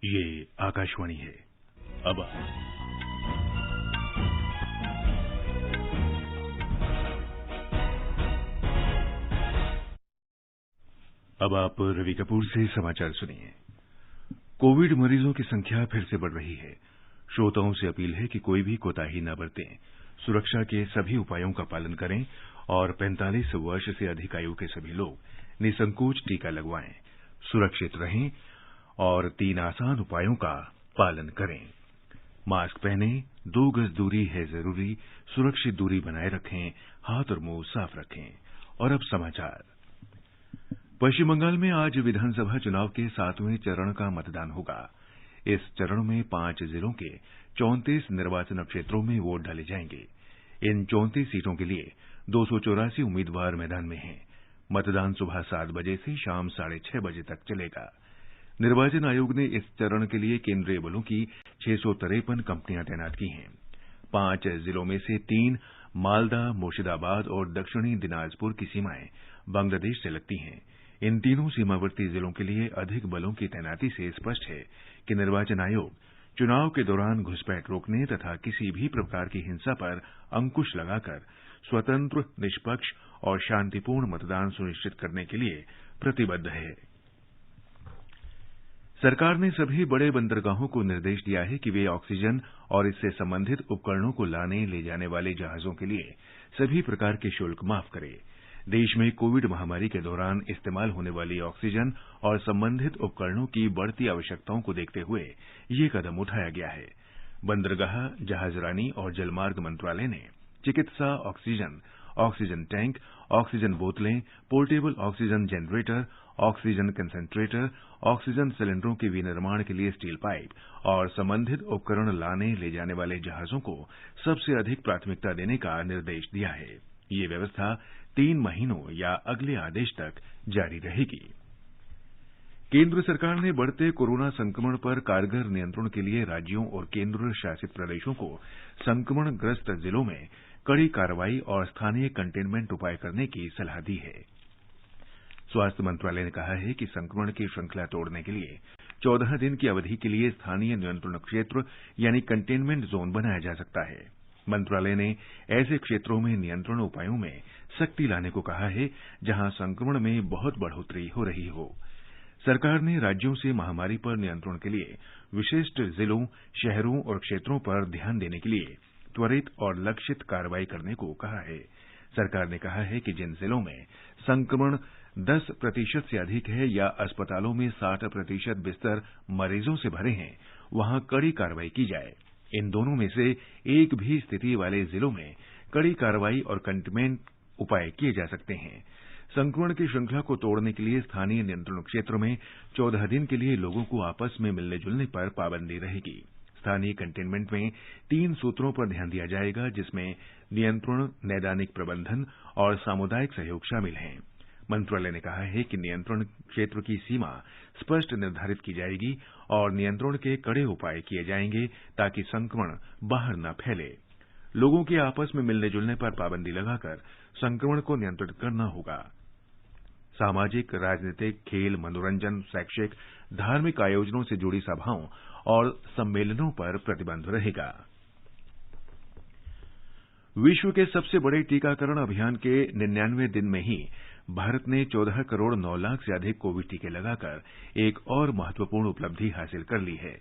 ये आकाशवाणी है। अब आप रवि कपूर से समाचार सुनिए। कोविड मरीजों की संख्या फिर से बढ़ रही है। श्रोताओं से अपील है कि कोई भी कोताही न बरतें, सुरक्षा के सभी उपायों का पालन करें और 45 वर्ष से अधिक आयु के सभी लोग निसंकोच टीका लगवाएं, सुरक्षित रहें और 3 आसान उपायों का पालन करें। मास्क पहनें, 2 गज दूरी है जरूरी, सुरक्षित दूरी बनाए रखें, हाथ और मुंह साफ रखें। और अब समाचार। पश्चिम बंगाल में आज विधानसभा चुनाव के 7वें चरण का मतदान होगा। इस चरण में 5 जिलों के 34 निर्वाचन क्षेत्रों में वोट डाले जाएंगे। इन 34 सीटों के लिए 284 उम्मीदवार मैदान में हैं। मतदान सुबह 7 बजे से शाम 6:30 बजे तक चलेगा। निर्वाचन आयोग ने इस चरण के लिए केंद्रीय बलों की 653 कंपनियां तैनात की हैं। 5 जिलों में से 3 मालदा, मुर्शिदाबाद और दक्षिणी दिनाजपुर की सीमाएं बांग्लादेश से लगती हैं। इन तीनों सीमावर्ती जिलों के लिए अधिक बलों की तैनाती से स्पष्ट है कि निर्वाचन आयोग चुनाव के दौरान घुसपैठ रोकने तथा किसी भी प्रकार की हिंसा पर अंकुश लगाकर स्वतंत्र, निष्पक्ष और शांतिपूर्ण मतदान सुनिश्चित करने के लिए प्रतिबद्ध है। सरकार ने सभी बड़े बंदरगाहों को निर्देश दिया है कि वे ऑक्सीजन और इससे संबंधित उपकरणों को लाने ले जाने वाले जहाजों के लिए सभी प्रकार के शुल्क माफ करें। देश में कोविड महामारी के दौरान इस्तेमाल होने वाली ऑक्सीजन और संबंधित उपकरणों की बढ़ती आवश्यकताओं को देखते हुए ये कदम उठाया गया है। बंदरगाह, जहाजरानी और जलमार्ग मंत्रालय ने चिकित्सा ऑक्सीजन, ऑक्सीजन टैंक, ऑक्सीजन बोतलें, portable oxygen generator, oxygen concentrator, oxygen सिलेंडरों के विनिर्माण के लिए स्टील पाइप और संबंधित उपकरण लाने ले जाने वाले जहाजों को सबसे अधिक प्राथमिकता देने का निर्देश दिया है। ये व्यवस्था 3 महीनों या अगले आदेश तक जारी रहेगी। केंद्र सरकार ने बढ़ते कोरोना संक्रमण पर कारगर नियंत्रण के लिए राज्यों और केंद्र शासित प्रदेशों को संक्रमणग्रस्त जिलों में कड़ी कार्रवाई और स्थानीय कंटेनमेंट उपाय करने की सलाह दी है। स्वास्थ्य मंत्रालय ने कहा है कि संक्रमण की श्रृंखला तोड़ने के लिए 14 दिन की अवधि के लिए स्थानीय नियंत्रण क्षेत्र यानी कंटेनमेंट जोन बनाया जा सकता है। मंत्रालय ने ऐसे क्षेत्रों में नियंत्रण उपायों में सख्ती लाने को कहा है जहां संक्रमण में बहुत बढ़ोतरी हो रही हो। सरकार ने राज्यों से महामारी पर नियंत्रण के लिए विशिष्ट जिलों, शहरों और क्षेत्रों पर ध्यान देने के लिए त्वरित और लक्षित कार्रवाई करने को कहा है। सरकार ने कहा है कि जिन जिलों में संक्रमण 10% से अधिक है या अस्पतालों में 60% बिस्तर मरीजों से भरे हैं, वहां कड़ी कार्रवाई की जाए। इन दोनों में से एक भी स्थिति वाले जिलों में कड़ी कार्रवाई और कंटेनमेंट उपाय किए जा सकते हैं। संक्रमण की श्रृंखला को तोड़ने के लिए स्थानीय नियंत्रण क्षेत्र में 14 दिन के लिए लोगों को आपस में मिलने जुलने पर पाबंदी रहेगी। स्थानीय कंटेनमेंट में 3 सूत्रों पर ध्यान दिया जाएगा, जिसमें नियंत्रण, नैदानिक प्रबंधन और सामुदायिक सहयोग शामिल हैं। मंत्रालय ने कहा है कि नियंत्रण क्षेत्र की सीमा स्पष्ट निर्धारित की जाएगी और नियंत्रण के कड़े उपाय किए जाएंगे ताकि संक्रमण बाहर न फैले। लोगों के आपस में मिलने जुलने पर पाबंदी लगाकर संक्रमण को नियंत्रित करना होगा। सामाजिक, राजनीतिक, खेल, मनोरंजन, शैक्षिक, धार्मिक आयोजनों से जुड़ी सभाओं और सम्मेलनों पर प्रतिबंध रहेगा। विश्व के सबसे बड़े टीकाकरण अभियान के 99वें दिन में ही भारत ने 14 करोड़ 9 लाख से अधिक कोविड टीके लगाकर एक और महत्वपूर्ण उपलब्धि हासिल कर ली है।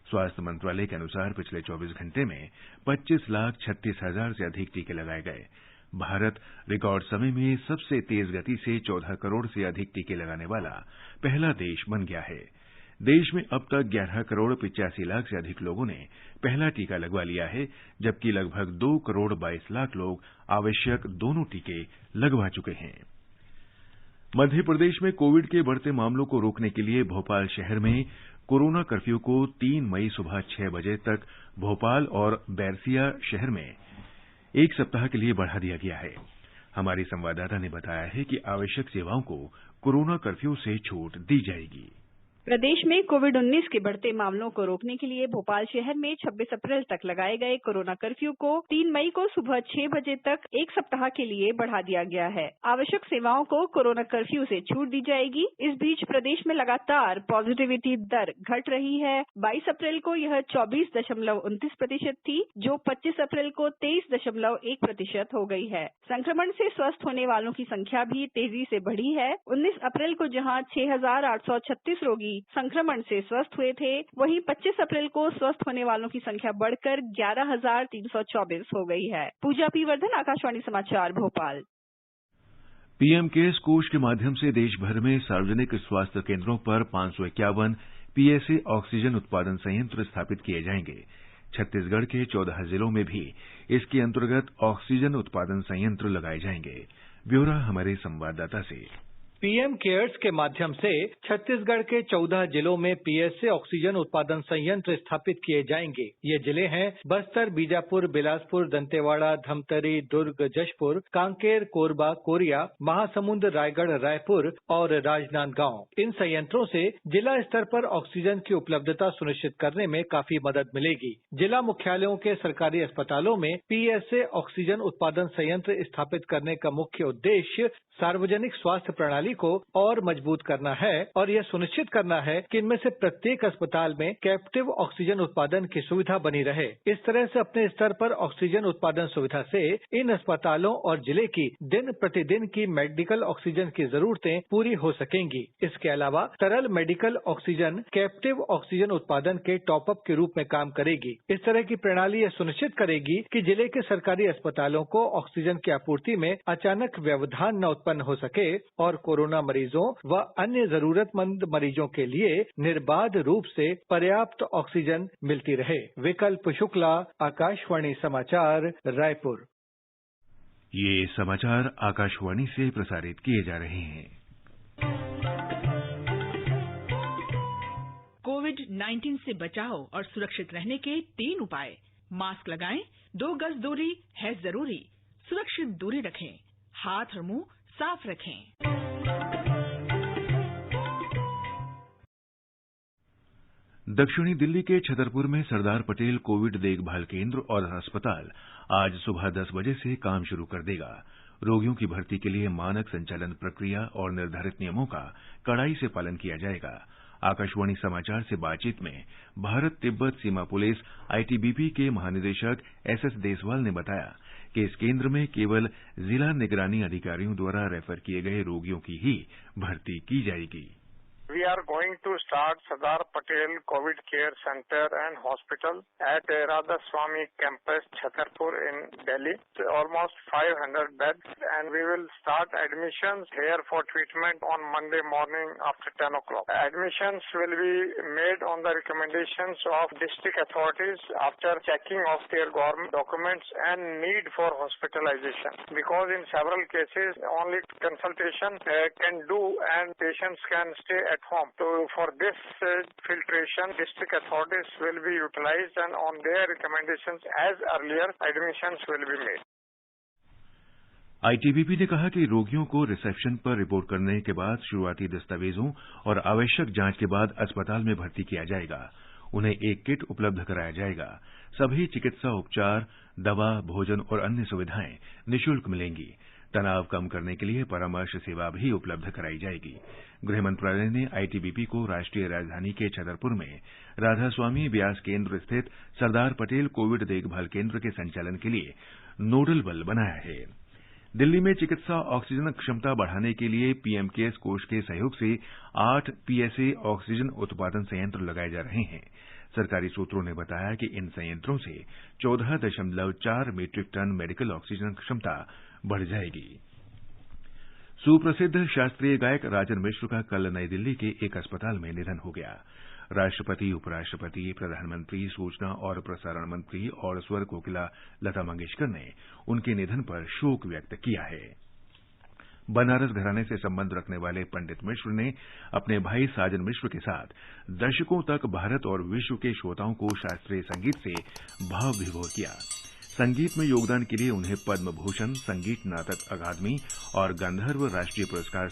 स्वास्थ्य मंत्रालय के अनुसार पिछले 24 घंटे में 25,36,000 से अधिक टीके लगाए गए। भारत रिकॉर्ड समय में सबसे तेज गति से 14 करोड़ से अधिक टीके लगाने वाला पहला देश बन गया है। देश में अब तक 11 करोड़ 85 लाख से अधिक लोगों ने पहला टीका लगवा लिया है, जबकि लगभग 2 करोड़ 22 लाख लोग आवश्यक दोनों टीके लगवा चुके हैं। मध्य प्रदेश में कोविड के बढ़ते मामलों को रोकने के लिए भोपाल शहर में कोरोना कर्फ्यू को 3 मई सुबह 6 बजे तक भोपाल और बैरसिया शहर में 1 सप्ताह के लिए बढ़ा दिया गया है। हमारी संवाददाता ने बताया है कि आवश्यक सेवाओं को कोरोना कर्फ्यू से छूट दी जाएगी। प्रदेश में कोविड-19 के बढ़ते मामलों को रोकने के लिए भोपाल शहर में 26 अप्रैल तक लगाए गए कोरोना कर्फ्यू को 3 मई को सुबह 6 बजे तक 1 सप्ताह के लिए बढ़ा दिया गया है। आवश्यक सेवाओं को कोरोना कर्फ्यू से छूट दी जाएगी। इस बीच प्रदेश में लगातार पॉजिटिविटी दर घट रही है। 22 अप्रैल को यह 24.29% थी, जो 25 अप्रैल को 23.1% हो गई है। संक्रमण से स्वस्थ होने वालों की संख्या भी तेजी से बढ़ी है। 19 अप्रैल को जहां 6,836 रोगी संक्रमण से स्वस्थ हुए थे, वहीं 25 अप्रैल को स्वस्थ होने वालों की संख्या बढ़कर 11,324 हो गई है। पूजा पी वर्धन, आकाशवाणी समाचार, भोपाल। पीएम केयर्स कोष के माध्यम से देश भर में सार्वजनिक स्वास्थ्य केंद्रों पर 551 पीएसए ऑक्सीजन उत्पादन संयंत्र स्थापित किए जाएंगे। छत्तीसगढ़ के 14 जिलों में भी इसके अंतर्गत ऑक्सीजन उत्पादन संयंत्र लगाए जाएंगे। ब्यौरा हमारे संवाददाता से। पीएम केयर्स के माध्यम से छत्तीसगढ़ के 14 जिलों में पीएसए ऑक्सीजन उत्पादन संयंत्र स्थापित किए जाएंगे। ये जिले हैं बस्तर, बीजापुर, बिलासपुर, दंतेवाड़ा, धमतरी, दुर्ग, जशपुर, कांकेर, कोरबा, कोरिया, महासमुंद, रायगढ़, रायपुर और राजनांदगांव। इन संयंत्रों से जिला स्तर पर ऑक्सीजन की उपलब्धता सुनिश्चित करने में काफी मदद मिलेगी। जिला मुख्यालयों के सरकारी अस्पतालों में पीएसए ऑक्सीजन उत्पादन संयंत्र स्थापित करने का मुख्य उद्देश्य सार्वजनिक स्वास्थ्य प्रणाली को और मजबूत करना है और यह सुनिश्चित करना है कि इनमें से प्रत्येक अस्पताल में कैप्टिव ऑक्सीजन उत्पादन की सुविधा बनी रहे। इस तरह से अपने स्तर पर ऑक्सीजन उत्पादन सुविधा से इन अस्पतालों और जिले की दिन प्रतिदिन की मेडिकल ऑक्सीजन की जरूरतें पूरी हो सकेंगी। इसके अलावा तरल मेडिकल ऑक्सीजन कैप्टिव ऑक्सीजन उत्पादन के टॉपअप के रूप में काम करेगी। इस तरह की प्रणाली यह सुनिश्चित करेगी कि जिले के सरकारी अस्पतालों को ऑक्सीजन की आपूर्ति में अचानक व्यवधान न उत्पन्न हो सके और कोरोना मरीजों व अन्य जरूरतमंद मरीजों के लिए निर्बाध रूप से पर्याप्त ऑक्सीजन मिलती रहे। विकल्प शुक्ला, आकाशवाणी समाचार, रायपुर। ये समाचार आकाशवाणी से प्रसारित किए जा रहे हैं। कोविड-19 से बचाव और सुरक्षित रहने के 3 उपाय। मास्क लगाएं, 2 गज दूरी है जरूरी, सुरक्षित दूरी रखें, हाथ और मुंह साफ रखें। दक्षिणी दिल्ली के छतरपुर में सरदार पटेल कोविड देखभाल केंद्र और अस्पताल आज सुबह 10 बजे से काम शुरू कर देगा। रोगियों की भर्ती के लिए मानक संचालन प्रक्रिया और निर्धारित नियमों का कड़ाई से पालन किया जाएगा। आकाशवाणी समाचार से बातचीत में भारत तिब्बत सीमा पुलिस आईटीबीपी के महानिदेशक एसएस देसवाल ने बताया कि इस केंद्र में केवल जिला निगरानी अधिकारियों द्वारा रेफर किए गए रोगियों की ही भर्ती की जाएगी। We are going to start Sardar Patel COVID Care Center and Hospital at Radha Swami Campus, Chhatarpur in Delhi. It's almost 500 beds, and we will start admissions here for treatment on Monday morning after 10 o'clock. Admissions will be made on the recommendations of district authorities after checking of their government documents and need for hospitalization. Because in several cases, only consultation can do and patients can stay at home. So for this filtration, district authorities will be utilized, and on their recommendations as earlier, admissions will be made. ITBP ने कहा कि रोगियों को reception पर report करने के बाद शुरुआती दस्तावेजों और आवश्यक जांच के बाद अस्पताल में भर्ती किया जाएगा। उन्हें एक किट उपलब्ध कराया जाएगा। सभी चिकित्सा उपचार, दवा, भोजन और अन्य सुविधाएं निःशुल्क मिलेंगी। तनाव कम करने के लिए परामर्श सेवा भी उपलब्ध कराई जाएगी। गृह मंत्रालय ने आईटीबीपी को राष्ट्रीय राजधानी के छतरपुर में राधास्वामी व्यास केंद्र स्थित सरदार पटेल कोविड देखभाल केंद्र के संचालन के लिए नोडल बल बनाया है। दिल्ली में चिकित्सा ऑक्सीजन क्षमता बढ़ाने के लिए पीएम केयर्स कोष के सहयोग से 8 पीएसए ऑक्सीजन उत्पादन संयंत्र लगाए जा रहे हैं। सरकारी सूत्रों ने बताया कि इन संयंत्रों से 14.4 मीट्रिक टन मेडिकल ऑक्सीजन क्षमता बढ़ जाएगी। सुप्रसिद्ध शास्त्रीय गायक राजन मिश्र का कल नई दिल्ली के एक अस्पताल में निधन हो गया। राष्ट्रपति, उपराष्ट्रपति, प्रधानमंत्री, सूचना और प्रसारण मंत्री और स्वर कोकिला लता मंगेशकर ने उनके निधन पर शोक व्यक्त किया है। बनारस घराने से संबंध रखने वाले पंडित मिश्र ने अपने भाई साजन मिश्र के साथ दशकों तक भारत और विश्व के श्रोताओं को शास्त्रीय संगीत से भाव विभोर किया। संगीत में योगदान के लिए उन्हें पद्म भूषण, संगीत नाटक अकादमी और गंधर्व राष्ट्रीय पुरस्कार